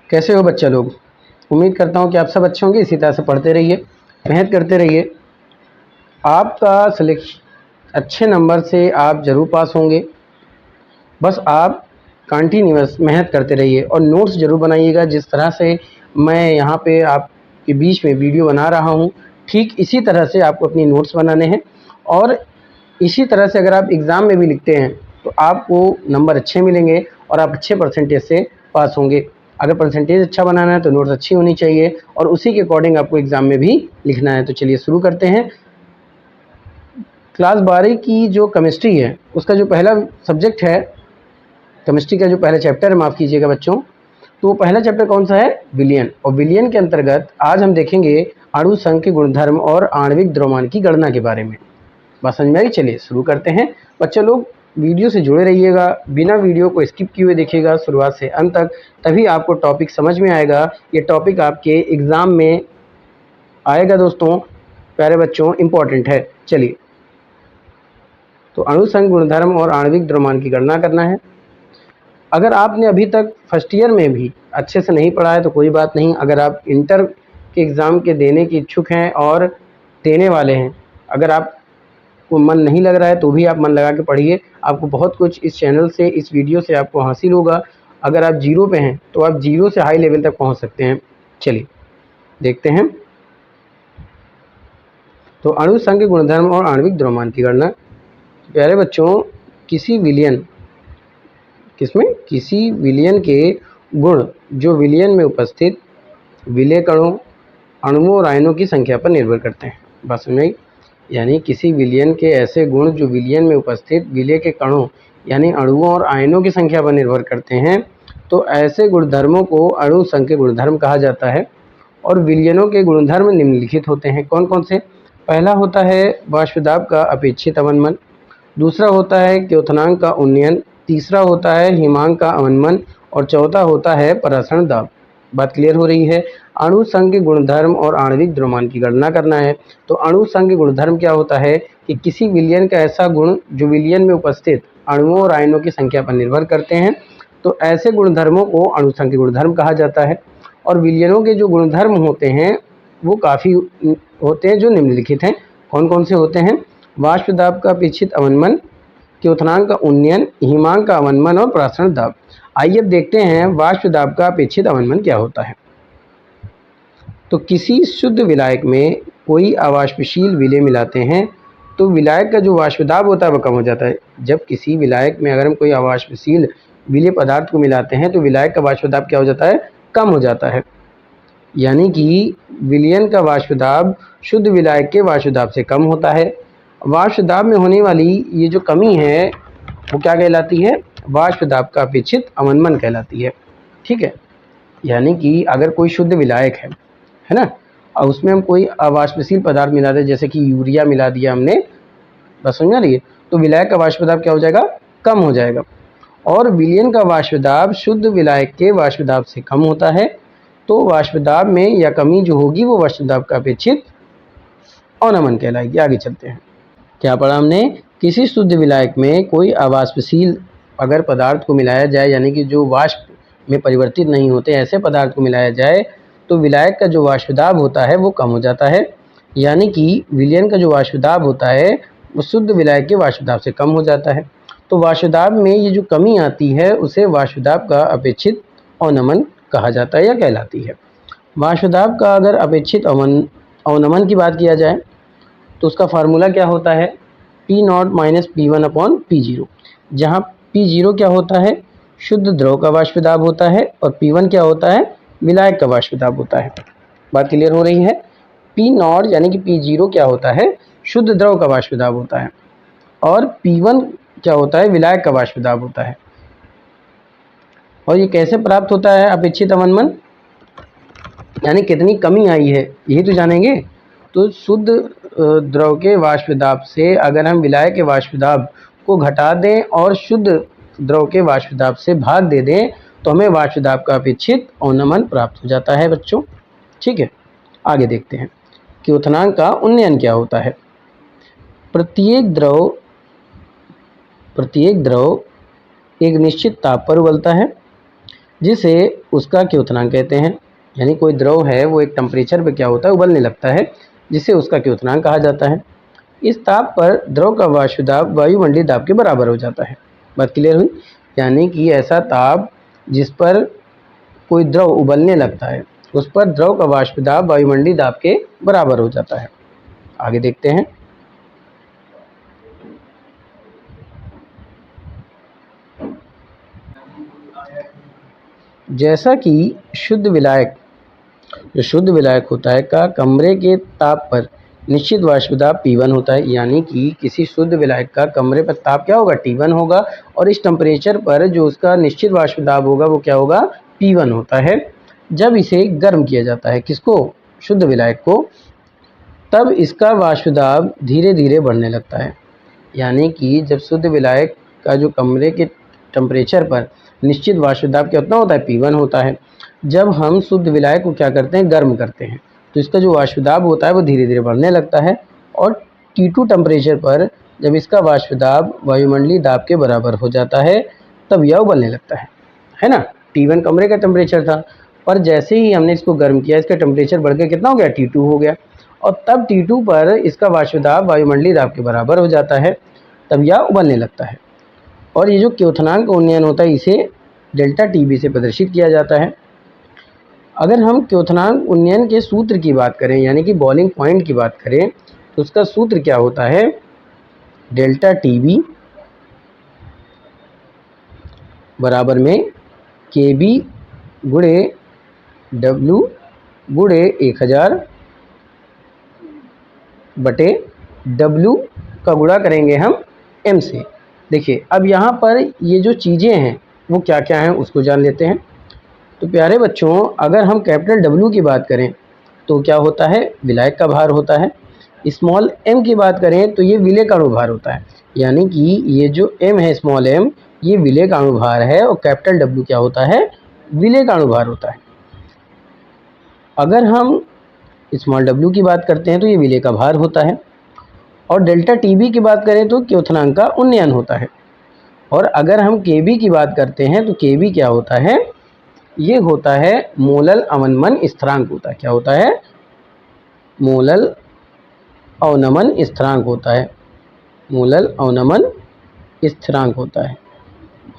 कैसे हो बच्चा लोग? उम्मीद करता हूँ कि आप सब अच्छे होंगे। इसी तरह से पढ़ते रहिए, मेहनत करते रहिए। आपका सिलेक्शन अच्छे नंबर से आप ज़रूर पास होंगे। बस आप कंटिन्यूअस मेहनत करते रहिए और नोट्स ज़रूर बनाइएगा। जिस तरह से मैं यहाँ पे आपके बीच में वीडियो बना रहा हूँ, ठीक इसी तरह से आपको अपनी नोट्स बनाने हैं। और इसी तरह से अगर आप एग्ज़ाम में भी लिखते हैं तो आपको नंबर अच्छे मिलेंगे और आप अच्छे परसेंटेज से पास होंगे। अगर परसेंटेज अच्छा बनाना है तो नोट्स अच्छी होनी चाहिए और उसी के अकॉर्डिंग आपको एग्ज़ाम में भी लिखना है। तो चलिए शुरू करते हैं। क्लास 12 की जो केमिस्ट्री है उसका जो पहला सब्जेक्ट है, केमिस्ट्री का जो पहला चैप्टर है, माफ़ कीजिएगा बच्चों, तो वो पहला चैप्टर कौन सा है? विलयन। और विलयन के अंतर्गत आज हम देखेंगे अणु संघ के गुणधर्म और आणविक द्रव्यमान की गणना के बारे में। बात समझ में आई? चलिए शुरू करते हैं। बच्चे लोग वीडियो से जुड़े रहिएगा, बिना वीडियो को स्किप किए हुए देखिएगा शुरुआत से अंत तक, तभी आपको टॉपिक समझ में आएगा। ये टॉपिक आपके एग्ज़ाम में आएगा दोस्तों, प्यारे बच्चों, इम्पॉर्टेंट है। चलिए, तो अणु संघ गुणधर्म और आणविक द्रव्यमान की गणना करना है। अगर आपने अभी तक फर्स्ट ईयर में भी अच्छे से नहीं पढ़ा है तो कोई बात नहीं। अगर आप इंटर के एग्ज़ाम के देने के इच्छुक हैं और देने वाले हैं, अगर आपको मन नहीं लग रहा है तो भी आप मन लगा के पढ़िए। आपको बहुत कुछ इस चैनल से, इस वीडियो से आपको हासिल होगा। अगर आप जीरो पे हैं तो आप जीरो से हाई लेवल तक पहुंच सकते हैं। चलिए देखते हैं। तो अणु संघ के गुणधर्म और आणविक द्रव्यमान की गणना। प्यारे बच्चों, किसी विलयन के गुण जो विलयन में उपस्थित विलेय कणों, अणुओं और आयनों की संख्या पर निर्भर करते हैं। बात समझ में आई? यानी किसी विलयन के ऐसे गुण जो विलयन में उपस्थित विलेय के कणों यानी अणुओं और आयनों की संख्या पर निर्भर करते हैं, तो ऐसे गुणधर्मों को अणु संघ के गुणधर्म कहा जाता है। और विलयनों के गुणधर्म निम्नलिखित होते हैं। कौन कौन से? पहला होता है वाष्पदाब का अपेक्षित अवनमन, दूसरा होता है क्योथनांक का उन्नयन, तीसरा होता है हिमांक का अवनमन और चौथा होता है परासरण दाब। बात क्लियर हो रही है? अणु संघ के गुणधर्म और आणविक द्रव्यमान की गणना करना है। तो अणु संघ के गुणधर्म क्या होता है कि किसी विलयन का ऐसा गुण जो विलयन में उपस्थित अणुओं और आयनों की संख्या पर निर्भर करते हैं, तो ऐसे गुणधर्मों को अणु संघ के गुणधर्म कहा जाता है। और विलयनों के जो गुणधर्म होते हैं वो काफ़ी होते हैं जो निम्नलिखित हैं। कौन कौन से होते हैं? वाष्पदाब का अपेक्षित अवनमन, क्योथनांक का उन्नयन, हिमांक का अवनमन और परासरण दाब। आइए अब देखते हैं वाष्पदाब का अपेक्षित अवनमन क्या होता है। तो किसी शुद्ध विलायक में कोई अवाष्पशील विलेय मिलाते हैं तो विलायक का जो वाष्पदाब होता है वो कम हो जाता है। जब किसी विलायक में अगर हम कोई अवाष्पशील विलेय पदार्थ को मिलाते हैं तो विलायक का वाष्पदाब क्या हो जाता है? कम हो जाता है। यानी कि विलयन का वाष्पदाब शुद्ध विलायक के वाष्पदाब से कम होता है। वाष्पदाब में होने वाली ये जो कमी है वो क्या कहलाती है? वाष्पदाब का अपेक्षित अवनमन कहलाती है। ठीक है? यानी कि अगर कोई शुद्ध विलायक है ना, और उसमें हम कोई अवाष्पशील पदार्थ मिला दें, जैसे कि यूरिया मिला दिया हमने, बस समझ रही है, तो विलायक का वाष्पदाब क्या हो जाएगा? कम हो जाएगा। और विलयन का वाष्पदाब शुद्ध विलायक के वाष्पदाब से कम होता है। तो वाष्पदाब में या कमी जो होगी वो वाष्पदाब का अपेक्षित अवनमन कहलाएगी। आगे चलते हैं। क्या पढ़ा हमने? किसी शुद्ध विलायक में कोई अवाष्पशील अगर पदार्थ को मिलाया जाए, यानी कि जो वाष्प में परिवर्तित नहीं होते ऐसे पदार्थ को मिलाया जाए, तो विलायक का जो वाष्पदाब होता है वो कम हो जाता है। यानी कि विलयन का जो वाष्पदाब होता है वो शुद्ध विलायक के वाष्पदाब से कम हो जाता है। तो वाष्पदाब में ये जो कमी आती है उसे वाष्पदाब का अपेक्षित अवनमन कहा जाता है या कहलाती है। वाष्पदाब का अगर अपेक्षित अवनमन की बात किया जाए तो उसका फार्मूला क्या होता है? P0 minus P1 upon P0, जहाँ P0 क्या होता है? शुद्ध द्रव का वाष्पदाब होता है और P1 क्या होता है? विलायक का वाष्पदाब होता है। बात क्लियर हो रही है? P0 यानी कि P0 क्या होता है? शुद्ध द्रव का वाष्पदाब होता है और P1 क्या होता है? विलायक का वाष्पदाब होता है। और ये कैसे प्राप्त होता है अपेक्षित अवनमन, यानी कितनी कमी आई है यही तो जानेंगे। तो शुद्ध द्रव के वाष्पदाब से अगर हम विलायक के वाष्पदाब को घटा दें और शुद्ध द्रव के वाष्पदाब से भाग दे दें तो हमें वाष्पदाब का अपेक्षित अवनमन प्राप्त हो जाता है बच्चों। ठीक है, आगे देखते हैं। क्योथनांक का उन्नयन क्या होता है? प्रत्येक द्रव एक निश्चित ताप पर उबलता है। जिसे उसका क्योथनांक कहते हैं। यानी कोई द्रव है वो एक टेम्परेचर पे क्या होता है, उबलने लगता है, जिसे उसका क्योथनांक कहा जाता है। इस ताप पर द्रव का वाष्प दाब वायुमंडलीय दाब के बराबर हो जाता है। बात क्लियर हुई? यानी कि ऐसा ताप जिस पर कोई द्रव उबलने लगता है, उस पर द्रव का वाष्प दाब वायुमंडलीय दाब के बराबर हो जाता है। आगे देखते हैं। जैसा कि शुद्ध विलायक, जो शुद्ध विलायक होता है का कमरे के ताप पर निश्चित वाष्प दाब P1 होता है। यानी कि किसी शुद्ध विलायक का कमरे पर ताप क्या होगा, T1 होगा, और इस टेम्परेचर पर जो उसका निश्चित वाष्प दाब होगा वो क्या होगा, P1 होता है। जब इसे गर्म किया जाता है, किसको, शुद्ध विलायक को, तब इसका वाष्प दाब धीरे धीरे बढ़ने लगता है। यानी कि जब शुद्ध विलायक का जो कमरे के टेम्परेचर पर निश्चित वाष्प दाब कितना होता है, P1 होता है। जब हम शुद्ध विलायक को क्या करते हैं, गर्म करते हैं, तो इसका जो वाष्प दाब होता है वो धीरे धीरे बढ़ने लगता है, और T2 टेम्परेचर पर जब इसका वाष्प दाब वायुमंडलीय दाब के बराबर हो जाता है, तब यह उबलने लगता है ना। T1 कमरे का टेम्परेचर था, पर जैसे ही हमने इसको गर्म किया, इसका टेम्परेचर बढ़ के कितना हो गया, T2 हो गया, और तब T2 पर इसका वाष्प दाब वायुमंडलीय दाब के बराबर हो जाता है, तब यह उबलने लगता है। और ये जो क्योथनांक उन्नयन होता है, इसे डेल्टा TB से प्रदर्शित किया जाता है। अगर हम क्योथनांक उन्नयन के सूत्र की बात करें, यानी कि बॉइलिंग पॉइंट की बात करें, तो उसका सूत्र क्या होता है, डेल्टा TB बराबर में KB गुणे W गुणे 1000 बटे W का गुणा करेंगे हम M से। देखिए अब यहाँ पर ये जो चीज़ें हैं वो क्या क्या हैं उसको जान लेते हैं। तो प्यारे बच्चों, अगर हम कैपिटल W की बात करें तो क्या होता है, विलायक का भार होता है। स्मॉल m की बात करें तो ये विलेय का अणुभार होता है। यानी कि ये जो m है, स्मॉल m, ये विलेय का अणुभार है, और कैपिटल W क्या होता है, विलेय का अणुभार होता है। अगर हम स्मॉल w की बात करते हैं तो ये विलेय का भार होता है, और डेल्टा TB की बात करें तो क्योथनांक का उन्नयन होता है। और अगर हम KB की बात करते हैं तो KB क्या होता है, ये होता है मोलल अवनमन स्थिरांक होता है। क्या होता है, मोलल अवनमन स्थिरांक होता है, मोलल अवनमन स्थिरांक होता है।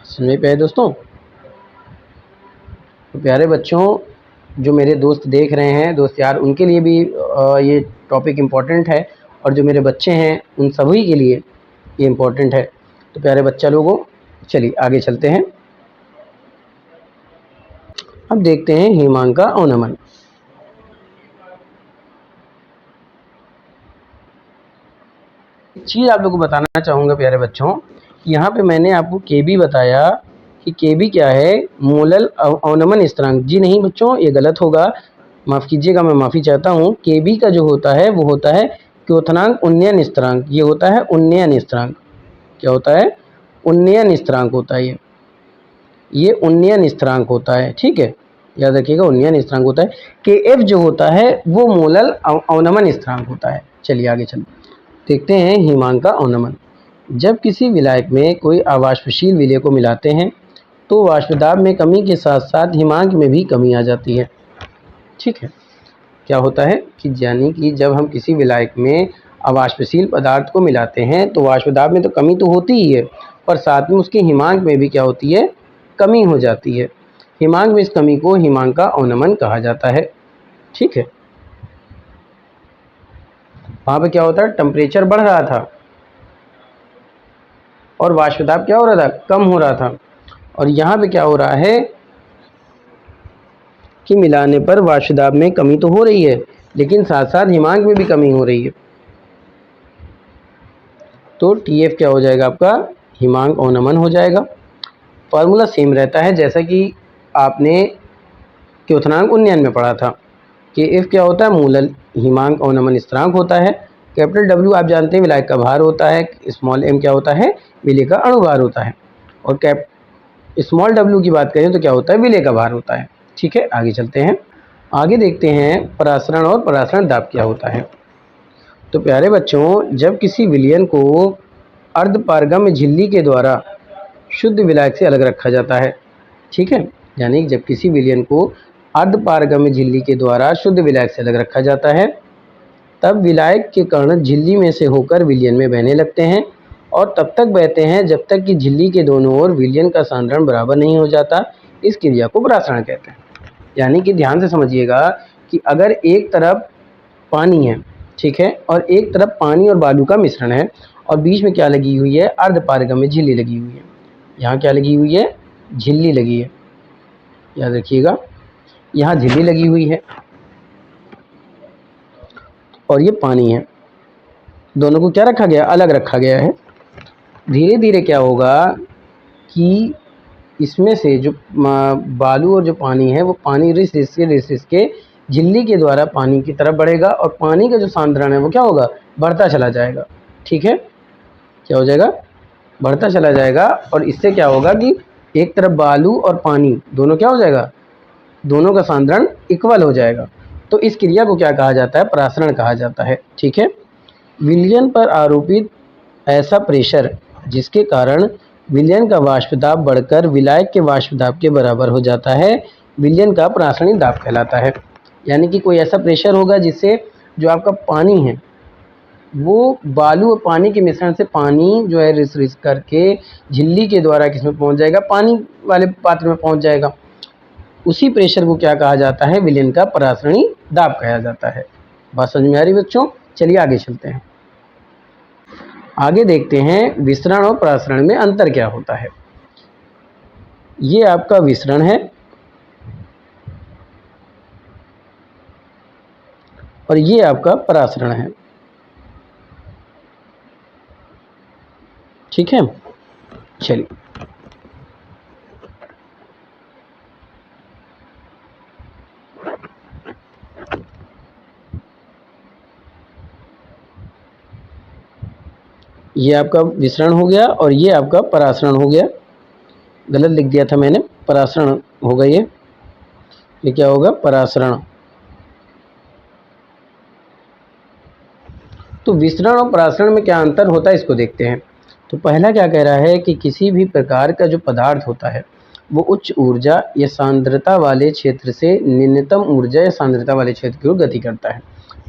समझ में आए दोस्तों? तो प्यारे बच्चों, जो मेरे दोस्त देख रहे हैं, दोस्त यार, उनके लिए भी ये टॉपिक इम्पोर्टेंट है, और जो मेरे बच्चे हैं उन सभी के लिए ये इम्पोर्टेंट है। तो प्यारे बच्चा लोगों, चलिए आगे चलते हैं। अब देखते हैं हिमांक का अवनमन। एक चीज़ आप लोगों को बताना चाहूँगा प्यारे बच्चों, यहाँ पे मैंने आपको KB बताया कि KB क्या है, मोलल अवनमन स्थिरांक। जी नहीं बच्चों, ये गलत होगा, माफ़ कीजिएगा, मैं माफ़ी चाहता हूँ। KB का जो होता है वो होता है क्योथनांक उन्नयन स्थिरांक। ये होता है उन्नयन स्थिरांक। क्या होता है, उन्नयन स्थिरांक होता है ये उन्नयन स्थिरांक होता है। ठीक है, याद रखिएगा, उन्नयन स्थिरांक होता है। KF जो होता है वो मोलल अवनमन स्थिरांक होता है। चलिए आगे चलते देखते हैं हिमांक का अवनमन। जब किसी विलायक में कोई अवाष्पशील विलेय को मिलाते हैं तो वाष्प दाब में कमी के साथ साथ हिमांक में भी कमी आ जाती है। ठीक है, क्या होता है कि यानी कि जब हम किसी विलायक में अवाष्पशील पदार्थ को मिलाते हैं तो वाष्प दाब में तो कमी तो होती ही है, पर साथ में उसके हिमांक में भी क्या होती है, कमी हो जाती है। हिमांक में इस कमी को हिमांक का अवनमन कहा जाता है। ठीक है, वहाँ पे क्या होता है, टेम्परेचर बढ़ रहा था और वाष्प दाब क्या हो रहा था, कम हो रहा था, और यहाँ पे क्या हो रहा है कि मिलाने पर वाष्प दाब में कमी तो हो रही है, लेकिन साथ साथ हिमांक में भी कमी हो रही है। तो TF क्या हो जाएगा आपका, हिमांक अवनमन हो जाएगा। फार्मूला सेम रहता है जैसा कि आपने क्योथनांक उन्नयन में पढ़ा था कि एफ क्या होता है, मूलल हिमांक अवनमन स्थिरांक होता है। कैपिटल W आप जानते हैं विलायक का भार होता है। स्मॉल m क्या होता है, विलेय का अणुभार होता है। और स्मॉल w की बात करें तो क्या होता है, विलेय का भार होता है। ठीक है, आगे चलते हैं। आगे देखते हैं परासरण और परासरण दाब क्या होता है। तो प्यारे बच्चों, जब किसी विलयन को अर्धपारगम्य झिल्ली के द्वारा शुद्ध विलायक से अलग रखा जाता है, ठीक है, यानी जब किसी विलयन को अर्धपारगम्य झिल्ली के द्वारा शुद्ध विलायक से अलग रखा जाता है, तब विलायक के कण झिल्ली में से होकर विलयन में बहने लगते हैं और तब तक बहते हैं जब तक कि झिल्ली के दोनों ओर विलयन का सांद्रण बराबर नहीं हो जाता। इस क्रिया को परासरण कहते हैं। यानी कि ध्यान से समझिएगा कि अगर एक तरफ पानी है, ठीक है, और एक तरफ पानी और बालू का मिश्रण है और बीच में क्या लगी हुई है, अर्धपारगम्य झिल्ली लगी हुई है। यहाँ क्या लगी हुई है, झिल्ली लगी है, याद रखिएगा, यहाँ झिल्ली लगी हुई है और ये पानी है। दोनों को क्या रखा गया, अलग रखा गया है। धीरे धीरे क्या होगा कि इसमें से जो बालू और जो पानी है वो पानी रिस रिस के झिल्ली के द्वारा पानी की तरफ बढ़ेगा और पानी का जो सांद्रण है वो क्या होगा, बढ़ता चला जाएगा। ठीक है, क्या हो जाएगा, बढ़ता चला जाएगा। और इससे क्या होगा कि एक तरफ बालू और पानी दोनों क्या हो जाएगा, दोनों का सांद्रण इक्वल हो जाएगा। तो इस क्रिया को क्या कहा जाता है, परासरण कहा जाता है। ठीक है, विलयन पर आरोपित ऐसा प्रेशर जिसके कारण विलयन का वाष्प दाब बढ़कर विलायक के वाष्प दाब के बराबर हो जाता है, विलयन का परासरणी दाब कहलाता है। यानी कि कोई ऐसा प्रेशर होगा जिससे जो आपका पानी है वो बालू और पानी के मिश्रण से पानी जो है रिस रिस करके झिल्ली के द्वारा किसमें पहुंच जाएगा, पानी वाले पात्र में पहुंच जाएगा। उसी प्रेशर को क्या कहा जाता है, विलयन का परासरणी दाब कहा जाता है। बात समझ में आ रही बच्चों? चलिए आगे चलते हैं। आगे देखते हैं विसरण और परासरण में अंतर क्या होता है। ये आपका विसरण है और ये आपका परासरण है। ठीक है, चलिए ये आपका विसरण हो गया और ये आपका परासरण हो गया। गलत लिख दिया था मैंने, परासरण होगा ये क्या होगा, परासरण। तो विसरण और परासरण में क्या अंतर होता है इसको देखते हैं। तो पहला क्या कह रहा है कि किसी भी प्रकार का जो पदार्थ होता है वो उच्च ऊर्जा या सांद्रता वाले क्षेत्र से निम्नतम ऊर्जा या सांद्रता वाले क्षेत्र की ओर गति करता है।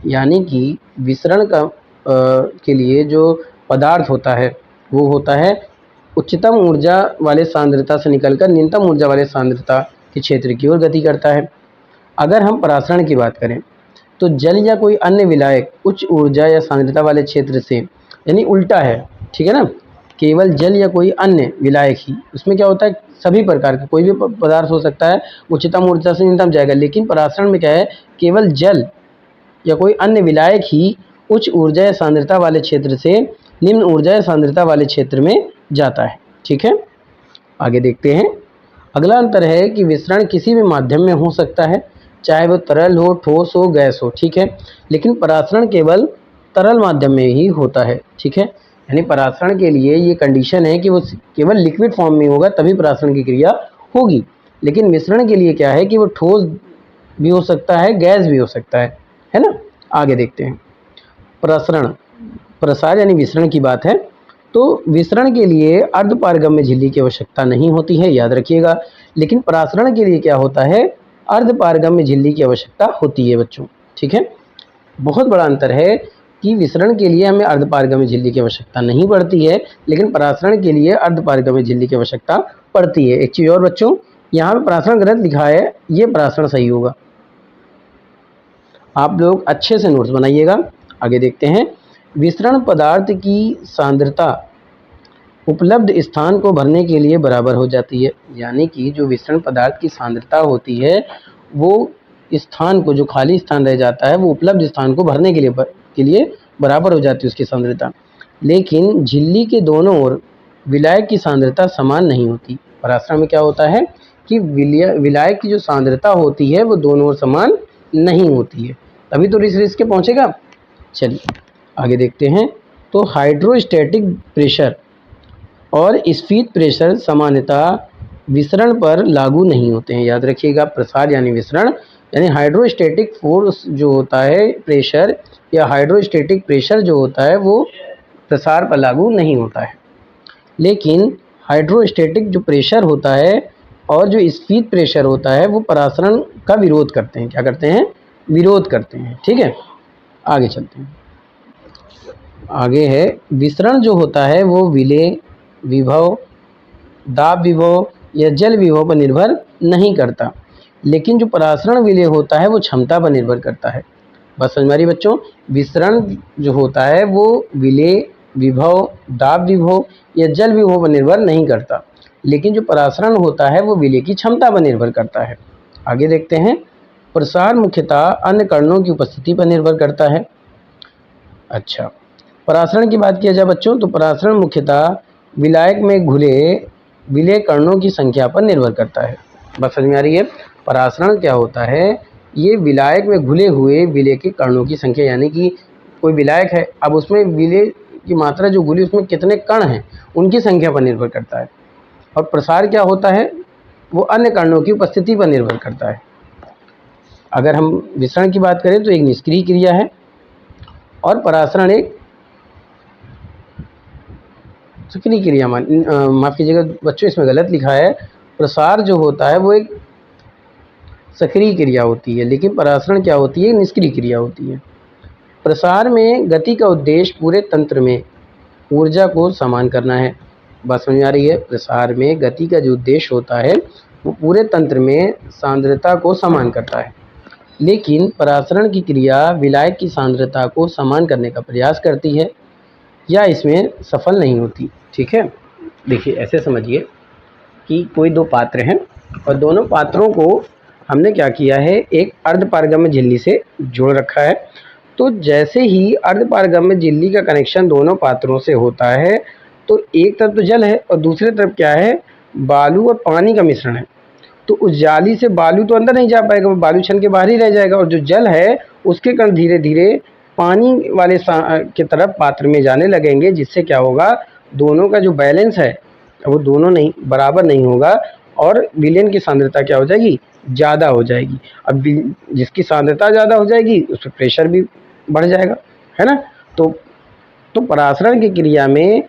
यानी कि विसरण के लिए जो पदार्थ होता है वो होता है उच्चतम ऊर्जा वाले सांद्रता से निकलकर निम्नतम ऊर्जा वाले सांद्रता के क्षेत्र की ओर गति करता है। अगर हम परासरण की बात करें तो जल या कोई अन्य विलायक उच्च ऊर्जा या सांद्रता वाले क्षेत्र से, यानी उल्टा है, ठीक है ना, केवल जल या कोई अन्य विलायक ही, उसमें क्या होता है सभी प्रकार का कोई भी पदार्थ हो सकता है उच्चतम ऊर्जा से निम्नतम जाएगा। लेकिन परासरण में क्या है, केवल जल या कोई अन्य विलायक ही उच्च ऊर्जा या सांद्रता वाले क्षेत्र से निम्न ऊर्जा या सांद्रता वाले क्षेत्र में जाता है। ठीक है, आगे देखते हैं। अगला अंतर है कि विसरण किसी भी माध्यम में हो सकता है, चाहे वो तरल हो, ठोस हो, गैस हो। ठीक है, लेकिन परासरण केवल तरल माध्यम में ही होता है। ठीक है, यानी परासरण के लिए ये कंडीशन है कि वो केवल लिक्विड फॉर्म में होगा तभी परासरण की क्रिया होगी। लेकिन मिश्रण के लिए क्या है कि वो ठोस भी हो सकता है, गैस भी हो सकता है ना। आगे देखते हैं। प्रसरण, प्रसार यानी विसरण की बात है। तो विसरण के लिए अर्धपारगम्य झिल्ली की आवश्यकता नहीं होती है, याद रखिएगा। लेकिन परासरण के लिए क्या होता है, अर्धपारगम्य झिल्ली की आवश्यकता होती है बच्चों। ठीक है, बहुत बड़ा अंतर है कि विसरण के लिए हमें अर्धपारगम्य झिल्ली की आवश्यकता नहीं पड़ती है, लेकिन परासरण के लिए अर्धपारगम्य झिल्ली की आवश्यकता पड़ती है। एक चीज़ और बच्चों, यहाँ पे परासरण गलत लिखा है, ये परासरण सही होगा। आप लोग अच्छे से नोट्स बनाइएगा। आगे देखते हैं। विसरण पदार्थ की सांद्रता उपलब्ध स्थान को भरने के लिए बराबर हो जाती है। यानी कि जो विसरण पदार्थ की सांद्रता होती है वो स्थान को, जो खाली स्थान रह जाता है वो उपलब्ध स्थान को भरने के लिए बराबर हो जाती है उसकी सांद्रता। लेकिन झिल्ली के दोनों ओर विलायक की सांद्रता समान नहीं होती। परासरण में क्या होता है कि विलायक की जो सांद्रता होती है वो दोनों ओर समान नहीं होती है, तभी तो रिस रिस के पहुँचेगा। चलिए आगे देखते हैं। तो हाइड्रोस्टैटिक प्रेशर और स्फीत प्रेशर सामान्यतः विसरण पर लागू नहीं होते हैं, याद रखिएगा। प्रसार यानी विसरण, यानी हाइड्रोस्टैटिक फोर्स जो होता है, प्रेशर या हाइड्रोस्टैटिक प्रेशर जो होता है वो प्रसार पर लागू नहीं होता है। लेकिन हाइड्रोस्टैटिक जो प्रेशर होता है और जो स्फीत प्रेशर होता है वो परासरण का विरोध करते हैं। क्या करते हैं? विरोध करते हैं। ठीक है, आगे चलते हैं। आगे है विसरण जो होता है वो विलेय विभव, दाब विभव या जल विभव पर निर्भर नहीं करता, लेकिन जो परासरण विलेय होता है वो क्षमता पर निर्भर करता है। बस समझ में आ रही बच्चों? विसरण जो होता है वो विलेय विभव, दाब विभव या जल विभव पर निर्भर नहीं करता, लेकिन जो परासरण होता है वो विलेय की क्षमता पर निर्भर करता है। आगे देखते हैं। प्रसार मुख्यतः अन्य कणों की उपस्थिति पर निर्भर करता है। अच्छा, परासरण की बात किया जाए बच्चों तो परासरण मुख्यतः विलायक में घुले विलेय कणों की संख्या पर निर्भर करता है। बस समझ में आ रही है? परासरण क्या होता है? ये विलायक में घुले हुए विलेय के कणों की संख्या, यानी कि कोई विलायक है, अब उसमें विलेय की मात्रा जो घुली उसमें कितने कण हैं उनकी संख्या पर निर्भर करता है। और प्रसार क्या होता है? वो अन्य कणों की उपस्थिति पर निर्भर करता है। अगर हम विसरण की बात करें तो एक निष्क्रिय क्रिया है और परासरण एक सक्रिय क्रिया। माफ़ कीजिएगा बच्चों, इसमें गलत लिखा है। प्रसार जो होता है वो एक सक्रिय क्रिया होती है, लेकिन परासरण क्या होती है? निष्क्रिय क्रिया होती है। प्रसार में गति का उद्देश्य पूरे तंत्र में ऊर्जा को समान करना है। बात समझ में आ रही है? प्रसार में गति का जो उद्देश्य होता है वो पूरे तंत्र में सांद्रता को समान करता है, लेकिन परासरण की क्रिया विलायक की सांद्रता को समान करने का प्रयास करती है या इसमें सफल नहीं होती। ठीक है, देखिए ऐसे समझिए कि कोई दो पात्र हैं और दोनों पात्रों को हमने क्या किया है? एक अर्धपारगम्य झिल्ली से जोड़ रखा है। तो जैसे ही अर्धपारगम्य झिल्ली का कनेक्शन दोनों पात्रों से होता है तो एक तरफ तो जल है और दूसरी तरफ क्या है? बालू और पानी का मिश्रण है। तो उस जाली से बालू तो अंदर नहीं जा पाएगा, वो बालू छन के बाहर ही रह जाएगा, और जो जल है उसके कण धीरे धीरे पानी वाले की तरफ पात्र में जाने लगेंगे, जिससे क्या होगा? दोनों का जो बैलेंस है वो दोनों नहीं बराबर नहीं होगा और विलयन की सांद्रता क्या हो जाएगी? ज़्यादा हो जाएगी। अब जिसकी सांद्रता ज़्यादा हो जाएगी उस पर प्रेशर भी बढ़ जाएगा, है ना? तो परासरण की क्रिया में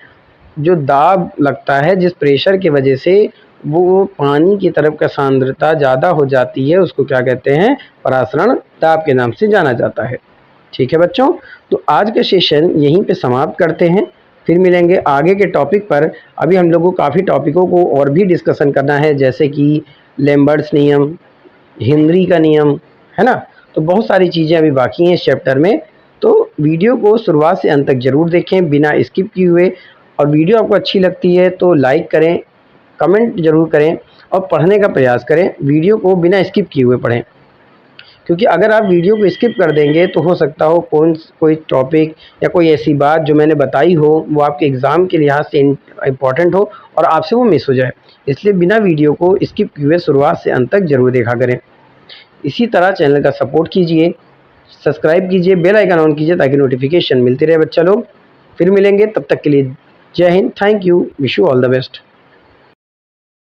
जो दाब लगता है, जिस प्रेशर की वजह से वो पानी की तरफ का सांद्रता ज़्यादा हो जाती है, उसको क्या कहते हैं? परासरण दाब के नाम से जाना जाता है। ठीक है बच्चों, तो आज का सेशन यहीं पे समाप्त करते हैं, फिर मिलेंगे आगे के टॉपिक पर। अभी हम लोगों को काफ़ी टॉपिकों को और भी डिस्कशन करना है, जैसे कि लैम्बर्ट्स नियम, हेनरी का नियम, है ना? तो बहुत सारी चीज़ें अभी बाकी हैं इस चैप्टर में। तो वीडियो को शुरुआत से अंत तक ज़रूर देखें बिना स्किप किए हुए, और वीडियो आपको अच्छी लगती है तो लाइक करें, कमेंट ज़रूर करें और पढ़ने का प्रयास करें। वीडियो को बिना स्किप किए हुए पढ़ें, क्योंकि अगर आप वीडियो को स्किप कर देंगे तो हो सकता हो कोई टॉपिक या कोई ऐसी बात जो मैंने बताई हो वो आपके एग्ज़ाम के लिहाज से इम्पॉर्टेंट हो और आपसे वो मिस हो जाए। इसलिए बिना वीडियो को स्किप किए हुए शुरुआत से अंत तक ज़रूर देखा करें। इसी तरह चैनल का सपोर्ट कीजिए, सब्सक्राइब कीजिए, बेल आइकन ऑन कीजिए ताकि नोटिफिकेशन मिलती रहे बच्चा लोग। फिर मिलेंगे, तब तक के लिए जय Hind, thank you, wish you all the best.